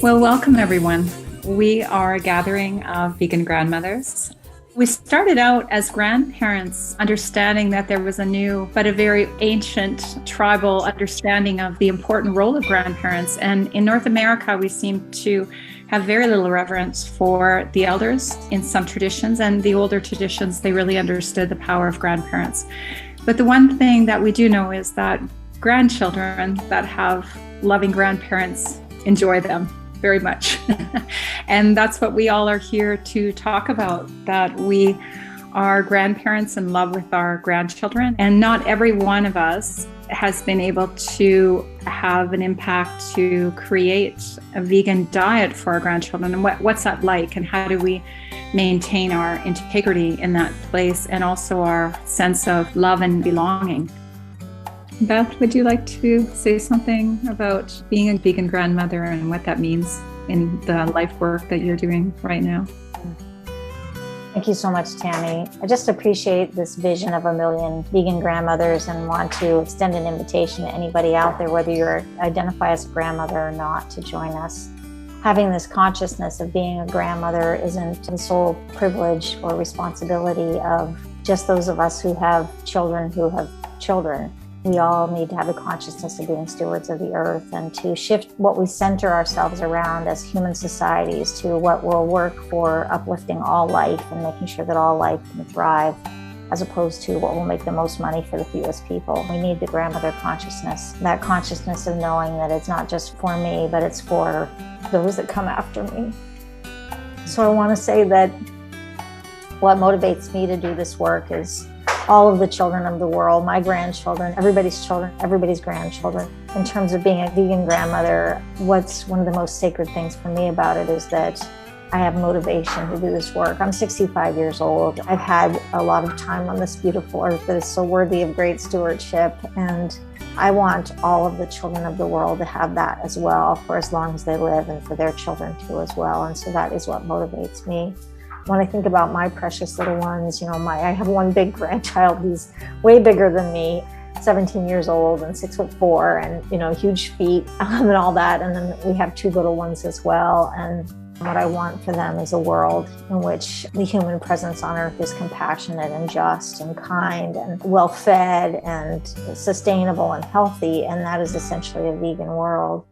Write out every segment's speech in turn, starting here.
Well, welcome everyone. We are a gathering of vegan grandmothers. We started out as grandparents, understanding that there was a new, but a very ancient tribal understanding of the important role of grandparents. And in North America, we seem to have very little reverence for the elders in some traditions, and the older traditions, they really understood the power of grandparents. But the one thing that we do know is that grandchildren that have loving grandparents enjoy them very much. And that's what we all are here to talk about, that we are grandparents in love with our grandchildren. And not every one of us has been able to have an impact to create a vegan diet for our grandchildren. And what's that like? And how do we maintain our integrity in that place and also our sense of love and belonging? Beth, would you like to say something about being a vegan grandmother and what that means in the life work that you're doing right now? Thank you so much, Tammy. I just appreciate this vision of a million vegan grandmothers and want to extend an invitation to anybody out there, whether you identify as a grandmother or not, to join us. Having this consciousness of being a grandmother isn't the sole privilege or responsibility of just those of us who have children who have children. We all need to have the consciousness of being stewards of the earth and to shift what we center ourselves around as human societies to what will work for uplifting all life and making sure that all life can thrive, as opposed to what will make the most money for the fewest people. We need the grandmother consciousness, that consciousness of knowing that it's not just for me, but it's for those that come after me. So I want to say that what motivates me to do this work is all of the children of the world, my grandchildren, everybody's grandchildren. In terms of being a vegan grandmother, what's one of the most sacred things for me about it is that I have motivation to do this work. I'm 65 years old. I've had a lot of time on this beautiful earth that is so worthy of great stewardship. And I want all of the children of the world to have that as well for as long as they live, and for their children too as well. And so that is what motivates me. When I think about my precious little ones, I have one big grandchild who's way bigger than me, 17 years old and 6'4", and huge feet and all that. And then we have two little ones as well. And what I want for them is a world in which the human presence on earth is compassionate and just and kind and well-fed and sustainable and healthy. And that is essentially a vegan world.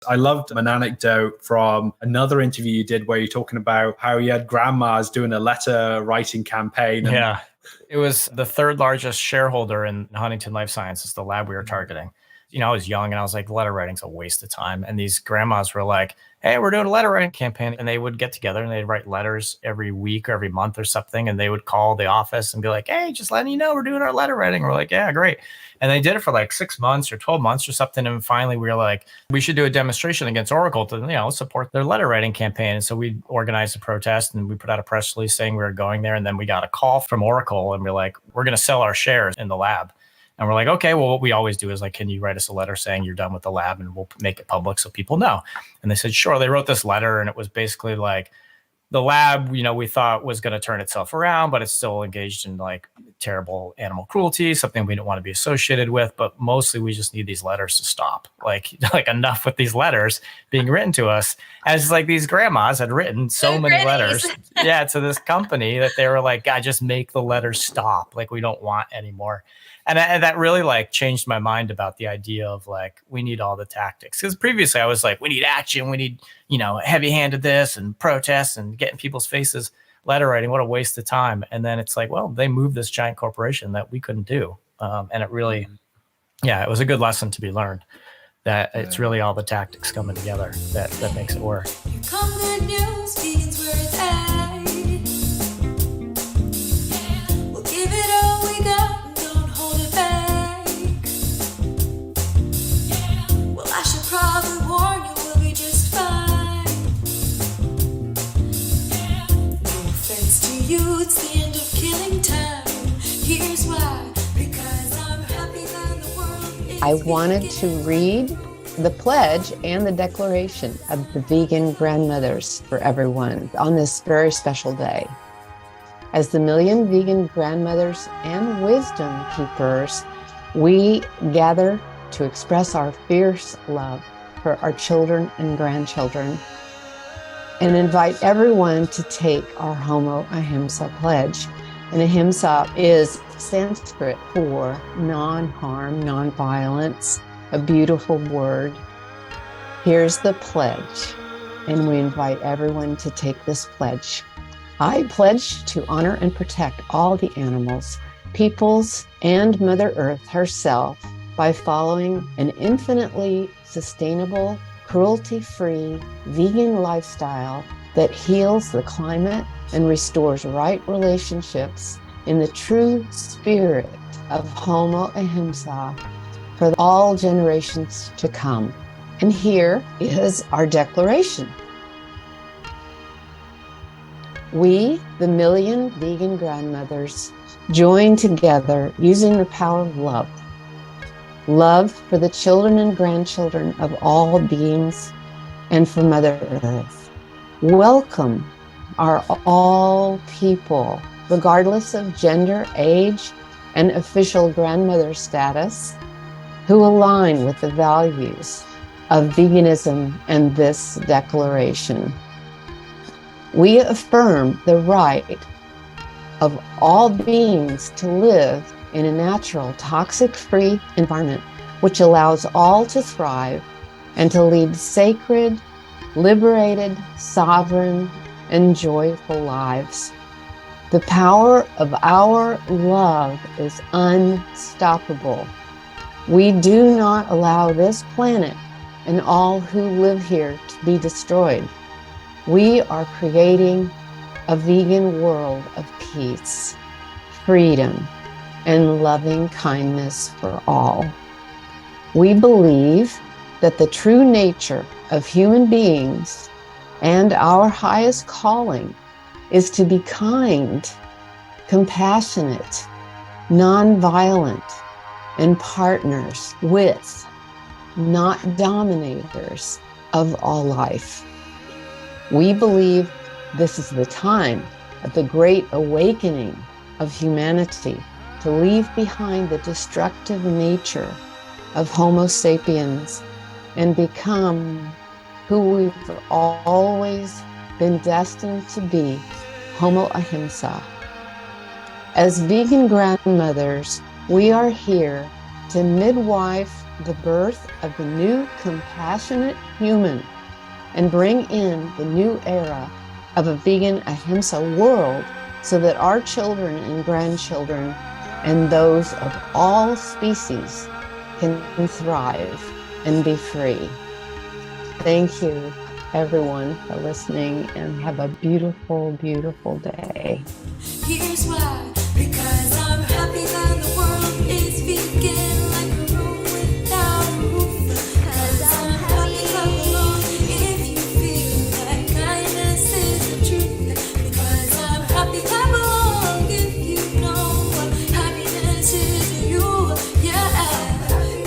I loved an anecdote from another interview you did where you're talking about how you had grandmas doing a letter writing campaign. Yeah, it was the third largest shareholder in Huntington Life Sciences, the lab we were targeting. I was young and I was like, letter writing's a waste of time. And these grandmas were like, hey, we're doing a letter writing campaign. And they would get together and they'd write letters every week or every month or something. And they would call the office and be like, hey, just letting you know we're doing our letter writing. We're like, yeah, great. And they did it for like 6 months or 12 months or something. And finally we were like, we should do a demonstration against Oracle to, support their letter writing campaign. And so we organized a protest and we put out a press release saying we were going there. And then we got a call from Oracle and we're like, we're going to sell our shares in the lab. And we're like, okay, well, what we always do is like, can you write us a letter saying you're done with the lab and we'll make it public so people know? And they said, sure. They wrote this letter and it was basically like, the lab, we thought was going to turn itself around, but it's still engaged in like terrible animal cruelty, something we don't want to be associated with. But mostly we just need these letters to stop. Like enough with these letters being written to us. As like these grandmas had written so many letters, to this company that they were like, God, just make the letters stop. Like we don't want anymore. And that really like changed my mind about the idea of like, we need all the tactics. Because previously I was like, we need action. We need, heavy handed this and protests and get in people's faces. Letter writing, what a waste of time. And then it's like, well, they moved this giant corporation that we couldn't do. And it really, it was a good lesson to be learned that it's really all the tactics coming together that makes it work. Here come good news, vegans where it's at. We'll give it all we got and don't hold it back. Well, I should probably warn you, we'll be just fine. I wanted to read the pledge and the declaration of the vegan grandmothers for everyone on this very special day. As the million vegan grandmothers and wisdom keepers, we gather to express our fierce love for our children and grandchildren and invite everyone to take our Homo Ahimsa pledge. And Ahimsa is Sanskrit for non-harm, non-violence, a beautiful word. Here's the pledge, and we invite everyone to take this pledge. I pledge to honor and protect all the animals, peoples, and Mother Earth herself by following an infinitely sustainable, cruelty-free, vegan lifestyle that heals the climate and restores right relationships in the true spirit of Homo Ahimsa for all generations to come. And here is our declaration. We, the million vegan grandmothers, join together using the power of love. Love for the children and grandchildren of all beings and for Mother Earth. Welcome are all people, regardless of gender, age, and official grandmother status, who align with the values of veganism and this declaration. We affirm the right of all beings to live in a natural, toxic-free environment, which allows all to thrive and to lead sacred, liberated, sovereign, and joyful lives. The power of our love is unstoppable. We do not allow this planet and all who live here to be destroyed. We are creating a vegan world of peace, freedom, and loving kindness for all. We believe that the true nature of human beings and our highest calling is to be kind, compassionate, nonviolent, and partners with, not dominators of all life. We believe this is the time of the great awakening of humanity to leave behind the destructive nature of Homo Sapiens and become who we've always been destined to be, Homo Ahimsa. As vegan grandmothers, we are here to midwife the birth of the new compassionate human and bring in the new era of a vegan Ahimsa world so that our children and grandchildren and those of all species can thrive and be free. Thank you, everyone, for listening, and have a beautiful, beautiful day. Here's why, because I'm happy that the world is vegan, like a room without a roof. Because I'm happy clap along if you feel like kindness is the truth. Because I'm happy clap along if you know what happiness is to you. Yeah,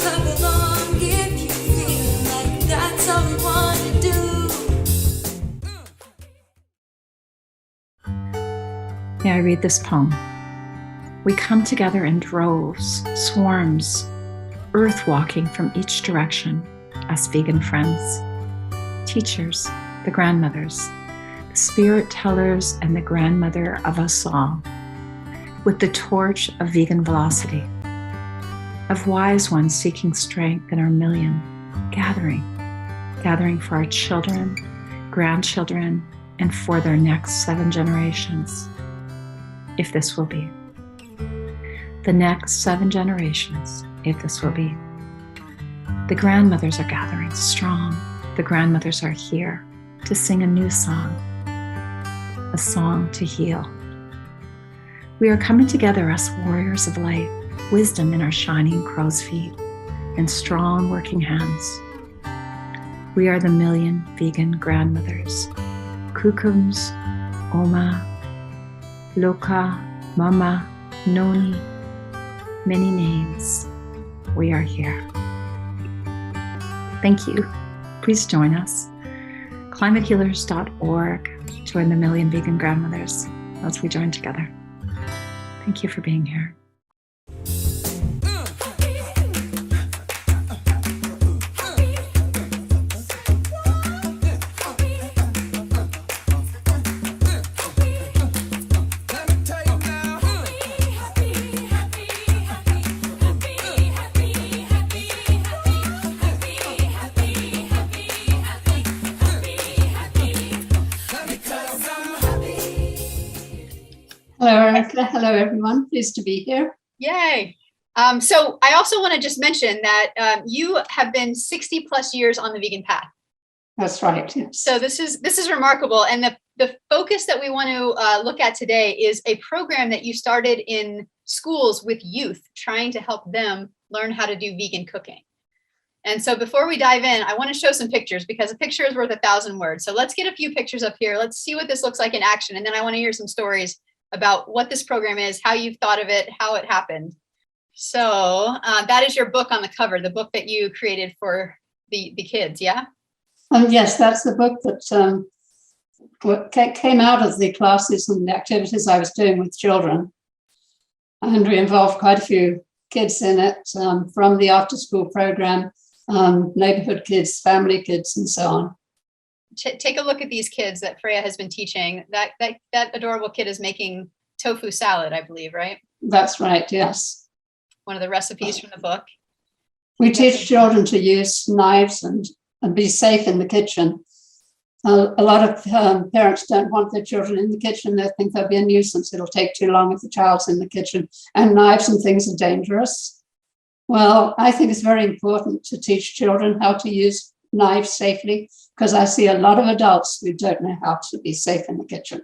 clap along if you feel like that's all we wanna do. May I read this poem? We come together in droves, swarms, earth walking from each direction, us vegan friends, teachers, the grandmothers, the spirit tellers, and the grandmother of us all, with the torch of vegan velocity, of wise ones seeking strength in our million, gathering for our children, grandchildren, and for their next 7 generations, if this will be. The next 7 generations, if this will be. The grandmothers are gathering strong. The grandmothers are here to sing a new song, a song to heal. We are coming together, us warriors of light, wisdom in our shining crow's feet and strong working hands. We are the million vegan grandmothers, Kukums, Oma, Loka, Mama, Noni, many names. We are here. Thank you. Please join us. climatehealers.org. Join the Million Vegan Grandmothers as we join together. Thank you for being here. Hello, Erica. Hello, everyone. Pleased to be here. Yay. So I also want to just mention that you have been 60 plus years on the vegan path. That's right. Yes. So this is remarkable. And the focus that we want to look at today is a program that you started in schools with youth, trying to help them learn how to do vegan cooking. And so before we dive in, I want to show some pictures because a picture is worth 1,000 words. So let's get a few pictures up here. Let's see what this looks like in action. And then I want to hear some stories about what this program is, how you've thought of it, how it happened. So that is your book on the cover, the book that you created for the kids, yeah? Yes, that's the book that came out of the classes and the activities I was doing with children. And we involved quite a few kids in it, from the after-school program, neighborhood kids, family kids, and so on. Take a look at these kids that Freya has been teaching. That adorable kid is making tofu salad, I believe, right? That's right, yes. One of the recipes from the book. We teach children to use knives and be safe in the kitchen. A lot of parents don't want their children in the kitchen. They think they'll be a nuisance. It'll take too long if the child's in the kitchen. And knives and things are dangerous. Well, I think it's very important to teach children how to use knives safely, because I see a lot of adults who don't know how to be safe in the kitchen.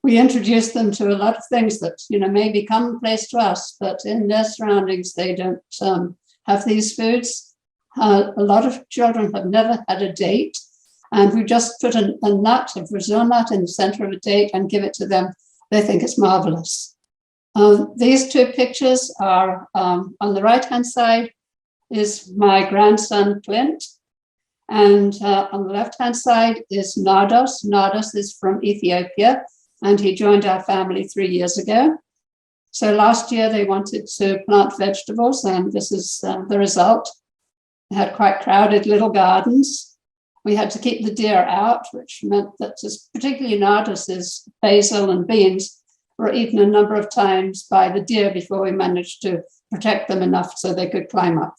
We introduce them to a lot of things that, may be commonplace to us, but in their surroundings, they don't have these foods. A lot of children have never had a date, and we just put a nut, a Brazil nut, in the center of a date and give it to them. They think it's marvelous. These two pictures are on the right-hand side is my grandson, Clint. And on the left-hand side is Nardos. Nardos is from Ethiopia, and he joined our family 3 years ago. So last year they wanted to plant vegetables, and this is the result. They had quite crowded little gardens. We had to keep the deer out, which meant that particularly Nardos's basil and beans were eaten a number of times by the deer before we managed to protect them enough so they could climb up.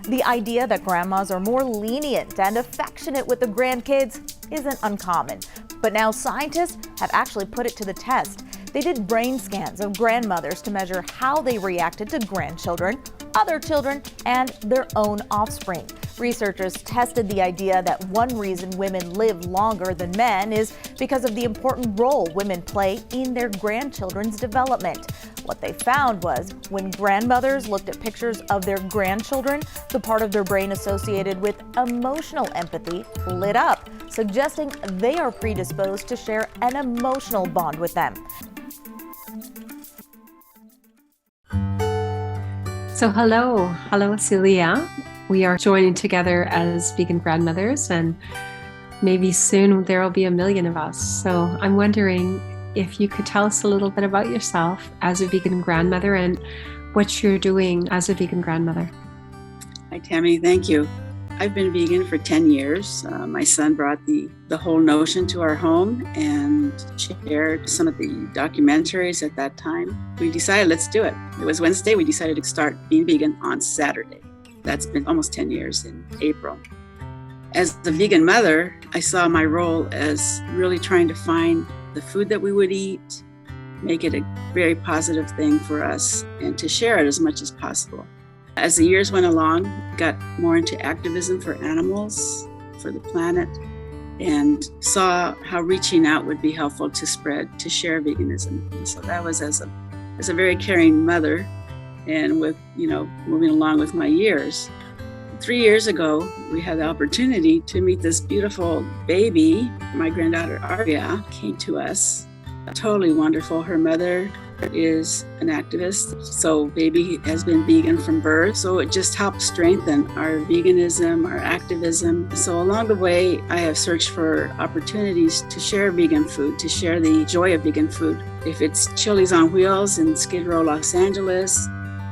The idea that grandmas are more lenient and affectionate with the grandkids isn't uncommon, but now scientists have actually put it to the test. They did brain scans of grandmothers to measure how they reacted to grandchildren, other children, and their own offspring. Researchers tested the idea that one reason women live longer than men is because of the important role women play in their grandchildren's development. What they found was when grandmothers looked at pictures of their grandchildren, the part of their brain associated with emotional empathy lit up, suggesting they are predisposed to share an emotional bond with them. So hello, Celia. We are joining together as vegan grandmothers, and maybe soon there will be 1 million of us. So I'm wondering if you could tell us a little bit about yourself as a vegan grandmother and what you're doing as a vegan grandmother. Hi, Tammy. Thank you. I've been vegan for 10 years. My son brought the whole notion to our home and shared some of the documentaries at that time. We decided, let's do it. It was Wednesday. We decided to start being vegan on Saturday. That's been almost 10 years in April. As the vegan mother, I saw my role as really trying to find the food that we would eat, make it a very positive thing for us, and to share it as much as possible. As the years went along, got more into activism for animals, for the planet, and saw how reaching out would be helpful to share veganism. And so that was as a very caring mother, and with, moving along with my years. 3 years ago, we had the opportunity to meet this beautiful baby. My granddaughter, Aria, came to us. Totally wonderful. Her mother is an activist, so baby has been vegan from birth. So it just helps strengthen our veganism, our activism. So along the way, I have searched for opportunities to share vegan food, to share the joy of vegan food. If it's Chili's on Wheels in Skid Row, Los Angeles,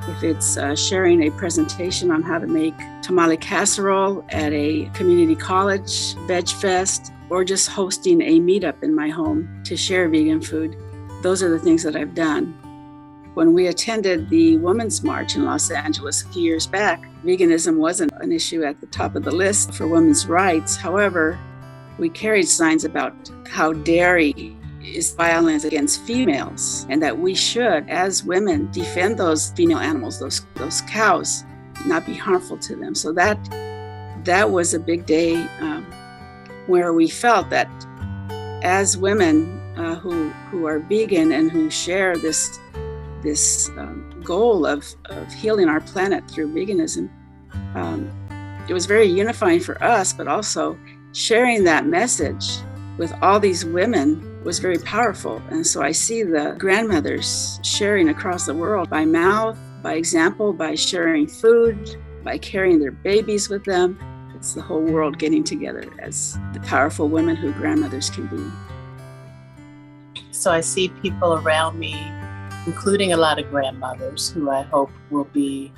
if it's sharing a presentation on how to make tamale casserole at a community college, Veg Fest, or just hosting a meetup in my home to share vegan food. Those are the things that I've done. When we attended the Women's March in Los Angeles a few years back, veganism wasn't an issue at the top of the list for women's rights. However, we carried signs about how dairy is violence against females, and that we should, as women, defend those female animals, those cows, not be harmful to them. So that was a big day where we felt that as women who are vegan and who share this goal of healing our planet through veganism, it was very unifying for us, but also sharing that message with all these women was very powerful. And so I see the grandmothers sharing across the world by mouth, by example, by sharing food, by carrying their babies with them. It's the whole world getting together as the powerful women who grandmothers can be. So I see people around me, including a lot of grandmothers who I hope will be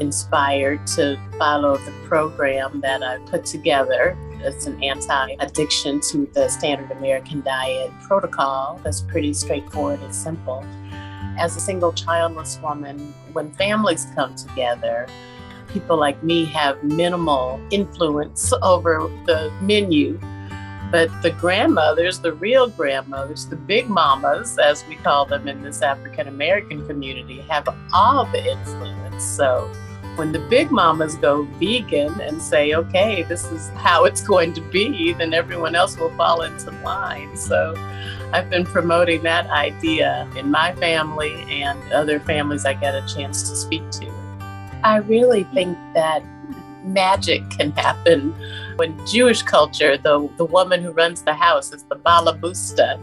inspired to follow the program that I put together. It's an anti-addiction to the standard American diet protocol that's pretty straightforward and simple. As a single childless woman, when families come together, people like me have minimal influence over the menu. But the grandmothers, the real grandmothers, the big mamas, as we call them in this African American community, have all the influence. So when the big mamas go vegan and say, okay, this is how it's going to be, then everyone else will fall into line. So I've been promoting that idea in my family and other families I get a chance to speak to. I really think that magic can happen when Jewish culture, the woman who runs the house is the balabusta.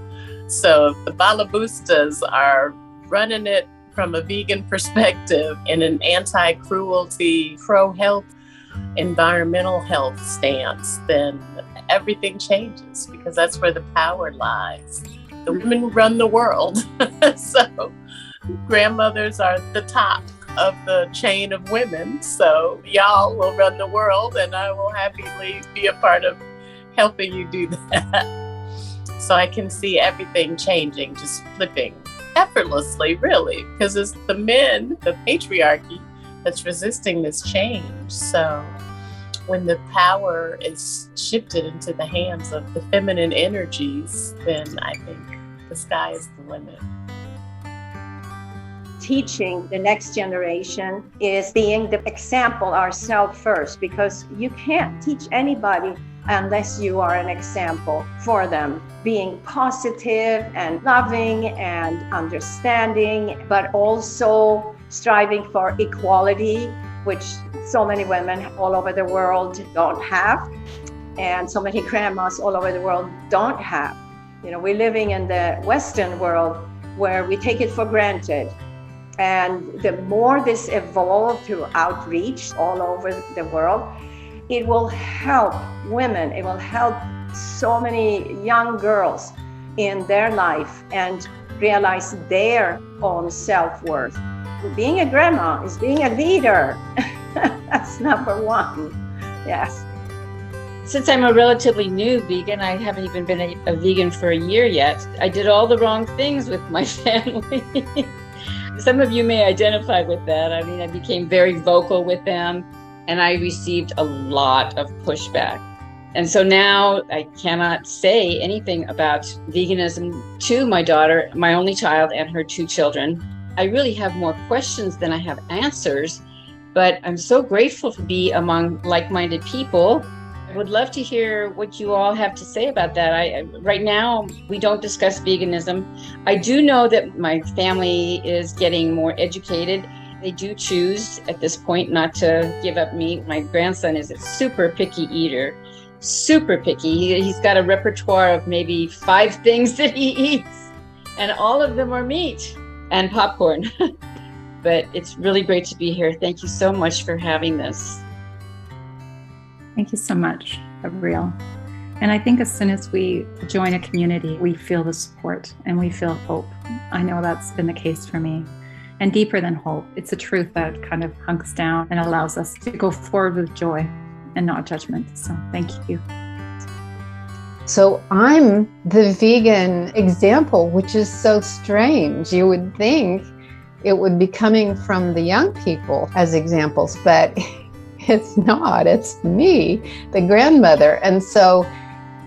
So the balabustas are running it from a vegan perspective in an anti-cruelty, pro-health, environmental health stance, then everything changes because that's where the power lies. The women run the world. So grandmothers are the top of the chain of women. So y'all will run the world and I will happily be a part of helping you do that. So I can see everything changing, just flipping effortlessly, really, because it's the men, the patriarchy, that's resisting this change. So when the power is shifted into the hands of the feminine energies, then I think the sky is the limit. Teaching the next generation is being the example ourselves first, because you can't teach anybody unless you are an example for them, being positive and loving and understanding, but also striving for equality, which so many women all over the world don't have, and so many grandmas all over the world don't have. You know, we're living in the Western world where we take it for granted. And the more this evolves through outreach all over the world, it will help women. It will help so many young girls in their life and realize their own self-worth. Being a grandma is being a leader. That's number one. Yes. Since I'm a relatively new vegan, I haven't even been a vegan for a year yet. I did all the wrong things with my family. Some of you may identify with that. I mean, I became very vocal with them and I received a lot of pushback. And so now I cannot say anything about veganism to my daughter, my only child, and her 2 children. I really have more questions than I have answers, but I'm so grateful to be among like-minded people. I would love to hear what you all have to say about that. Right now, we don't discuss veganism. I do know that my family is getting more educated. They do choose at this point not to give up meat. My grandson is a super picky eater, super picky. He's got a repertoire of maybe 5 things that he eats, and all of them are meat. and popcorn. But it's really great to be here. Thank you so much for having this. Thank you so much, Gabrielle. And I think as soon as we join a community, we feel the support and we feel hope. I know that's been the case for me. And deeper than hope, it's a truth that kind of hunks down and allows us to go forward with joy and not judgment. So thank you. So I'm the vegan example, which is so strange. You would think it would be coming from the young people as examples, but it's not. It's me, the grandmother. And so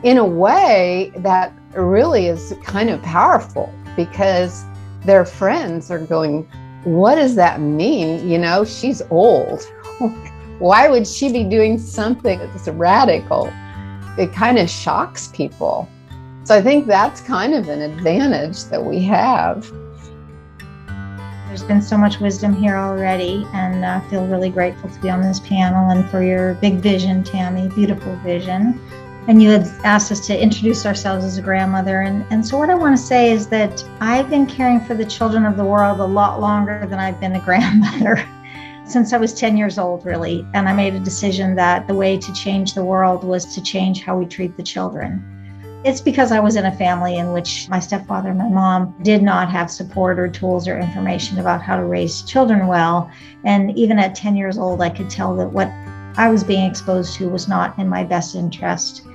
in a way, that really is kind of powerful because their friends are going, what does that mean? You know, she's old. Why would she be doing something that's radical? It kind of shocks people. So I think that's kind of an advantage that we have. There's been so much wisdom here already, and I feel really grateful to be on this panel and for your big vision, Tammy, beautiful vision. And you had asked us to introduce ourselves as a grandmother. And so what I want to say is that I've been caring for the children of the world a lot longer than I've been a grandmother. Since I was 10 years old, really. And I made a decision that the way to change the world was to change how we treat the children. It's because I was in a family in which my stepfather and my mom did not have support or tools or information about how to raise children well. And even at 10 years old, I could tell that what I was being exposed to was not in my best interest.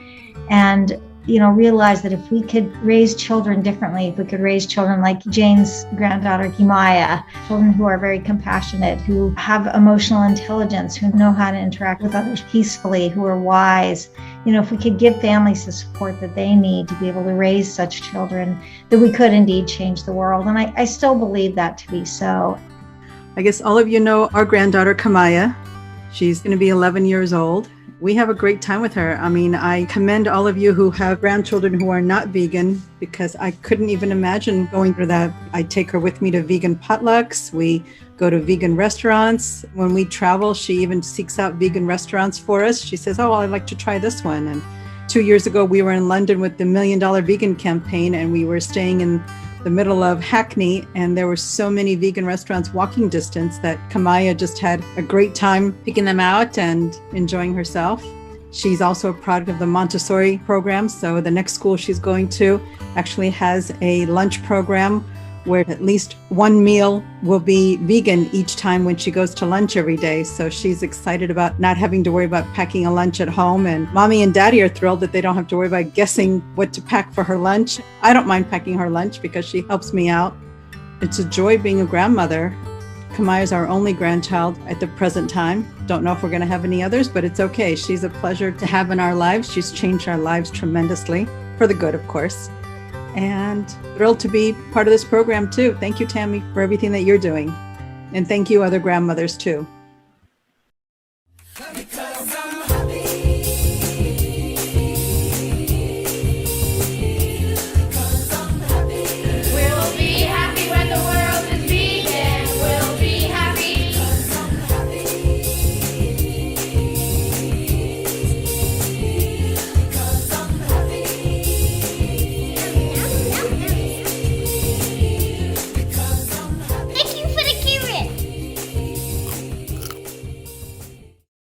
And realize that if we could raise children differently, if we could raise children like Jane's granddaughter, Kimaya, children who are very compassionate, who have emotional intelligence, who know how to interact with others peacefully, who are wise, if we could give families the support that they need to be able to raise such children, that we could indeed change the world. And I still believe that to be so. I guess all of you know our granddaughter, Kimaya. She's going to be 11 years old. We have a great time with her. I mean, I commend all of you who have grandchildren who are not vegan because I couldn't even imagine going through that. I take her with me to vegan potlucks. We go to vegan restaurants. When we travel, she even seeks out vegan restaurants for us. She says, I'd like to try this one. And 2 years ago, we were in London with the $1 Million Vegan campaign, and we were staying in the middle of Hackney, and there were so many vegan restaurants walking distance that Kimaya just had a great time picking them out and enjoying herself. She's also a product of the Montessori program, so the next school she's going to actually has a lunch program where at least one meal will be vegan each time when she goes to lunch every day. So she's excited about not having to worry about packing a lunch at home. And mommy and daddy are thrilled that they don't have to worry about guessing what to pack for her lunch. I don't mind packing her lunch because she helps me out. It's a joy being a grandmother. Kimaya is our only grandchild at the present time. Don't know if we're going to have any others, but it's okay. She's a pleasure to have in our lives. She's changed our lives tremendously, for the good, of course. And thrilled to be part of this program too. Thank you, Tammy, for everything that you're doing. And thank you, other grandmothers too.